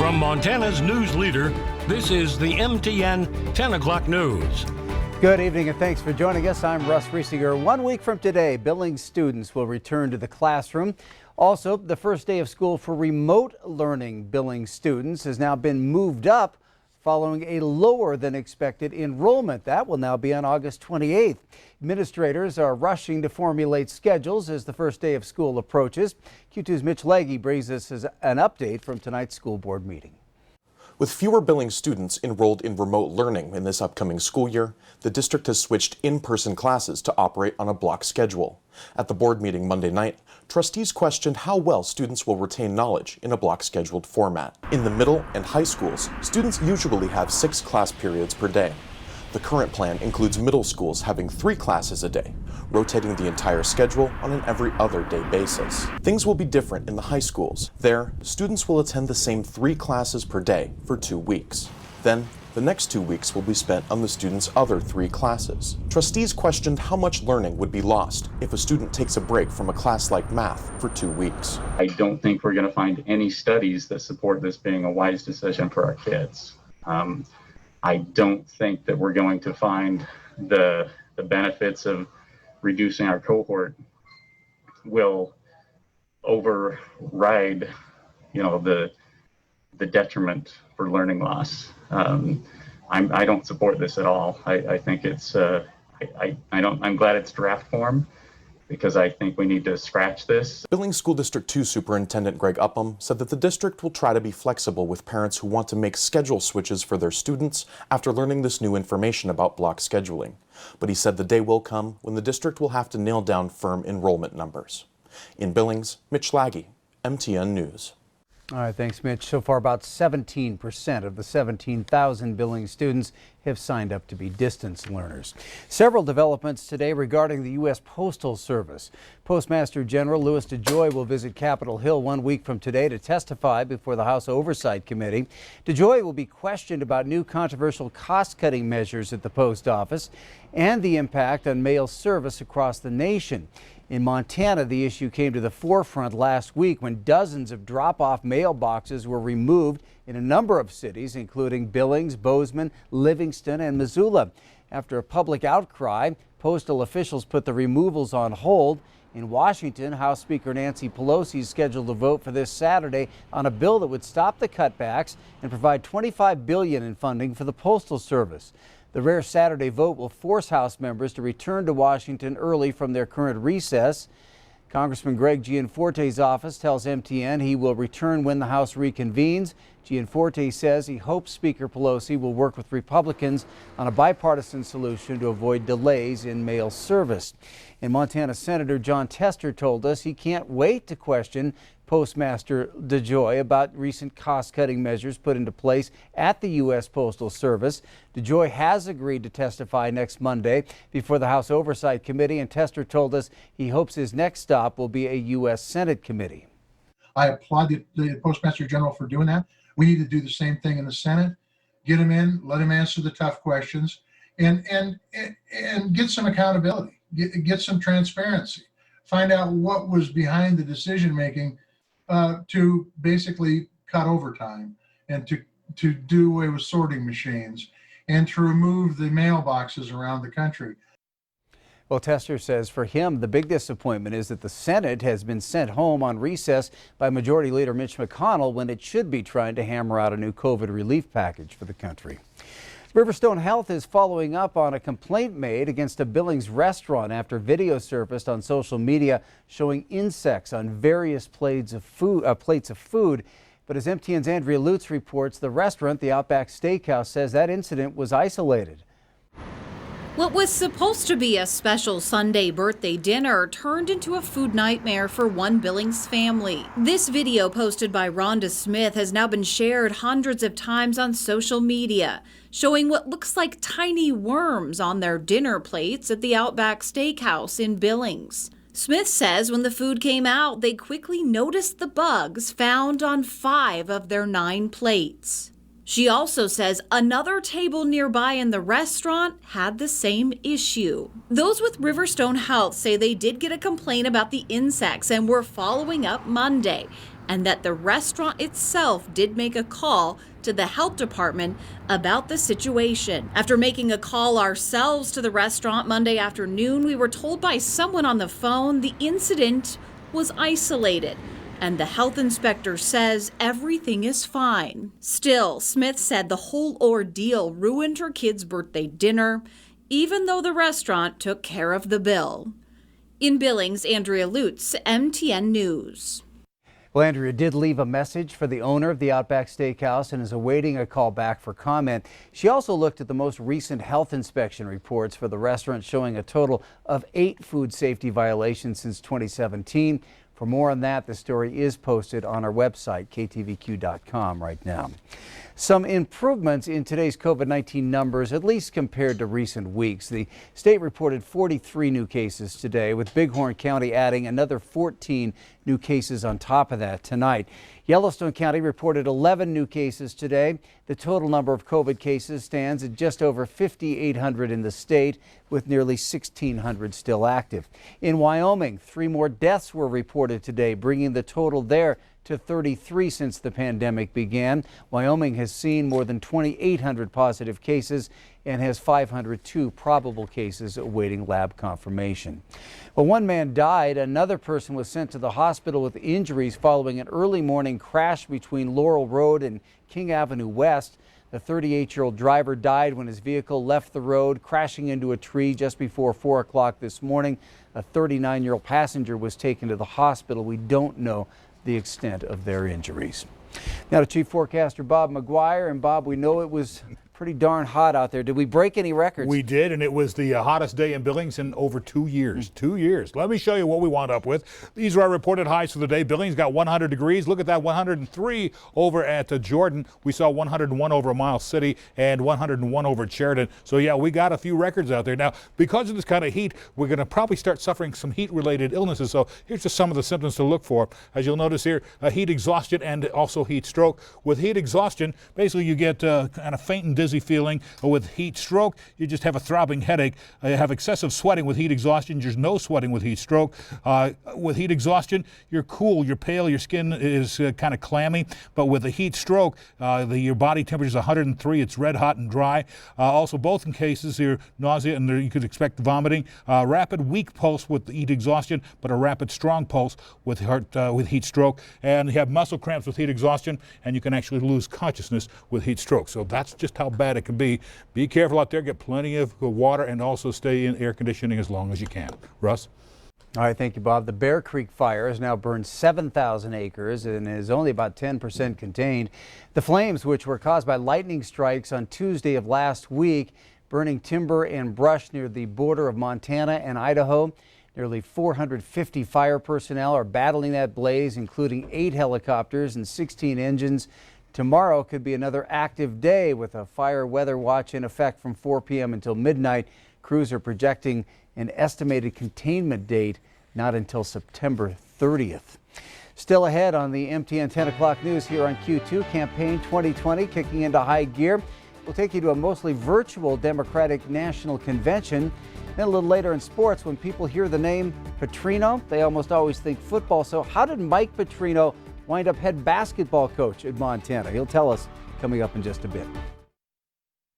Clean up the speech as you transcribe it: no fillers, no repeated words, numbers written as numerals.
From Montana's news leader, this is the MTN 10 o'clock news. Good evening and thanks for joining us. I'm Russ Riesinger. 1 week from today, Billings students will return to the classroom. Also, the first day of school for remote learning Billings students has now been moved up following a lower than expected enrollment. That will now be on August 28th. Administrators are rushing to formulate schedules as the first day of school approaches. Q2's Mitch Legge brings us an update from tonight's school board meeting. With fewer Billings students enrolled in remote learning in this upcoming school year, the district has switched in-person classes to operate on a block schedule. At the board meeting Monday night, trustees questioned how well students will retain knowledge in a block-scheduled format. In the middle and high schools, students usually have 6 class periods per day. The current plan includes middle schools having 3 classes a day, rotating the entire schedule on an every other day basis. Things will be different in the high schools. There, students will attend the same 3 classes per day for 2 weeks. Then, the next 2 weeks will be spent on the students' other 3 classes. Trustees questioned how much learning would be lost if a student takes a break from a class like math for 2 weeks. I don't think we're going to find any studies that support this being a wise decision for our kids. I don't think that we're going to find the benefits of reducing our cohort will override, the detriment for learning loss. I don't support this at all. I think it's I'm glad it's draft form, because I think we need to scratch this. Billings School District 2 Superintendent Greg Upham said that the district will try to be flexible with parents who want to make schedule switches for their students after learning this new information about block scheduling. But he said the day will come when the district will have to nail down firm enrollment numbers. In Billings, Mitch Legge, MTN News. All right, thanks, Mitch. So far, about 17% of the 17,000 Billings students have signed up to be distance learners. Several developments today regarding the U.S. Postal Service. Postmaster General Louis DeJoy will visit Capitol Hill 1 week from today to testify before the House Oversight Committee. DeJoy will be questioned about new controversial cost-cutting measures at the post office and the impact on mail service across the nation. In Montana, the issue came to the forefront last week when dozens of drop-off mailboxes were removed in a number of cities, including Billings, Bozeman, Livingston, and Missoula. After a public outcry, postal officials put the removals on hold. In Washington, House Speaker Nancy Pelosi is scheduled to vote for this Saturday on a bill that would stop the cutbacks and provide $25 billion in funding for the Postal Service. The rare Saturday vote will force House members to return to Washington early from their current recess. Congressman Greg Gianforte's office tells MTN he will return when the House reconvenes. Gianforte says he hopes Speaker Pelosi will work with Republicans on a bipartisan solution to avoid delays in mail service. And Montana Senator Jon Tester told us he can't wait to question Postmaster DeJoy about recent cost-cutting measures put into place at the U.S. Postal Service. DeJoy has agreed to testify next Monday before the House Oversight Committee, and Tester told us he hopes his next stop will be a U.S. Senate committee. I applaud the Postmaster General for doing that. We need to do the same thing in the Senate. Get him in, let him answer the tough questions, and get some accountability, get some transparency. Find out what was behind the decision-making to basically cut overtime and to do away with sorting machines and to remove the mailboxes around the country. Well, Tester says for him, the big disappointment is that the Senate has been sent home on recess by Majority Leader Mitch McConnell when it should be trying to hammer out a new COVID relief package for the country. Riverstone Health is following up on a complaint made against a Billings restaurant after video surfaced on social media showing insects on various plates of food. But as MTN's Andrea Lutz reports, the restaurant, the Outback Steakhouse, says that incident was isolated. What was supposed to be a special Sunday birthday dinner turned into a food nightmare for one Billings family. This video posted by Rhonda Smith has now been shared hundreds of times on social media, showing what looks like tiny worms on their dinner plates at the Outback Steakhouse in Billings. Smith says when the food came out, they quickly noticed the bugs found on 5 of their 9 plates. She also says another table nearby in the restaurant had the same issue. Those with Riverstone Health say they did get a complaint about the insects and were following up Monday. and that the restaurant itself did make a call to the health department about the situation. After making a call ourselves to the restaurant Monday afternoon, we were told by someone on the phone the incident was isolated, and the health inspector says everything is fine. Still, Smith said the whole ordeal ruined her kid's birthday dinner, even though the restaurant took care of the bill. In Billings, Andrea Lutz, MTN News. Well, Andrea did leave a message for the owner of the Outback Steakhouse and is awaiting a call back for comment. She also looked at the most recent health inspection reports for the restaurant, showing a total of 8 food safety violations since 2017. For more on that, the story is posted on our website, ktvq.com, right now. Some improvements in today's COVID-19 numbers, at least compared to recent weeks. The state reported 43 new cases today, with Bighorn County adding another 14 new cases on top of that tonight. Yellowstone County reported 11 new cases today. The total number of COVID cases stands at just over 5,800 in the state, with nearly 1,600 still active. In Wyoming, 3 more deaths were reported today, bringing the total there to 33 since the pandemic began. Wyoming has seen more than 2,800 positive cases and has 502 probable cases awaiting lab confirmation. Well, one man died. Another person was sent to the hospital with injuries following an early morning crash between Laurel Road and King Avenue West. The 38-year-old driver died when his vehicle left the road, crashing into a tree just before 4 o'clock this morning. A 39-year-old passenger was taken to the hospital. We don't know the extent of their injuries. Now to Chief Forecaster Bob Mcguire. And Bob, we know it was pretty darn hot out there. Did we break any records? We did, and it was the hottest day in Billings in over 2 years. 2 years. Let me show you what we wound up with. These are our reported highs for the day. Billings got 100 degrees. Look at that, 103 over at Jordan. We saw 101 over Miles City and 101 over Sheridan. So yeah, we got a few records out there. Now, because of this kind of heat, we're going to probably start suffering some heat-related illnesses. So here's just some of the symptoms to look for. As you'll notice here, heat exhaustion and also heat stroke. With heat exhaustion, basically you get kind of faint and dizzy feeling. With heat stroke, you just have a throbbing headache. You have excessive sweating with heat exhaustion. There's no sweating with heat stroke. With heat exhaustion, you're cool, you're pale, your skin is kind of clammy. But with a heat stroke, your body temperature is 103. It's red hot and dry. Also, both in cases, your nausea and you could expect vomiting. Rapid weak pulse with heat exhaustion, but a rapid strong pulse with heat stroke. And you have muscle cramps with heat exhaustion, and you can actually lose consciousness with heat stroke. So that's just how bad it can be. Be careful out there, get plenty of water, and also stay in air conditioning as long as you can. Russ? All right, thank you, Bob. The Bear Creek fire has now burned 7,000 acres and is only about 10% contained. The flames, which were caused by lightning strikes on Tuesday of last week, burning timber and brush near the border of Montana and Idaho. Nearly 450 fire personnel are battling that blaze, including 8 helicopters and 16 engines. Tomorrow could be another active day with a fire weather watch in effect from 4 p.m. until midnight. Crews are projecting an estimated containment date not until September 30th. Still ahead on the MTN 10 o'clock news here on Q2, Campaign 2020 kicking into high gear. We'll take you to a mostly virtual Democratic National Convention. Then a little later in sports, when people hear the name Petrino, they almost always think football. So how did Mike Petrino wind up head basketball coach at Montana? He'll tell us coming up in just a bit.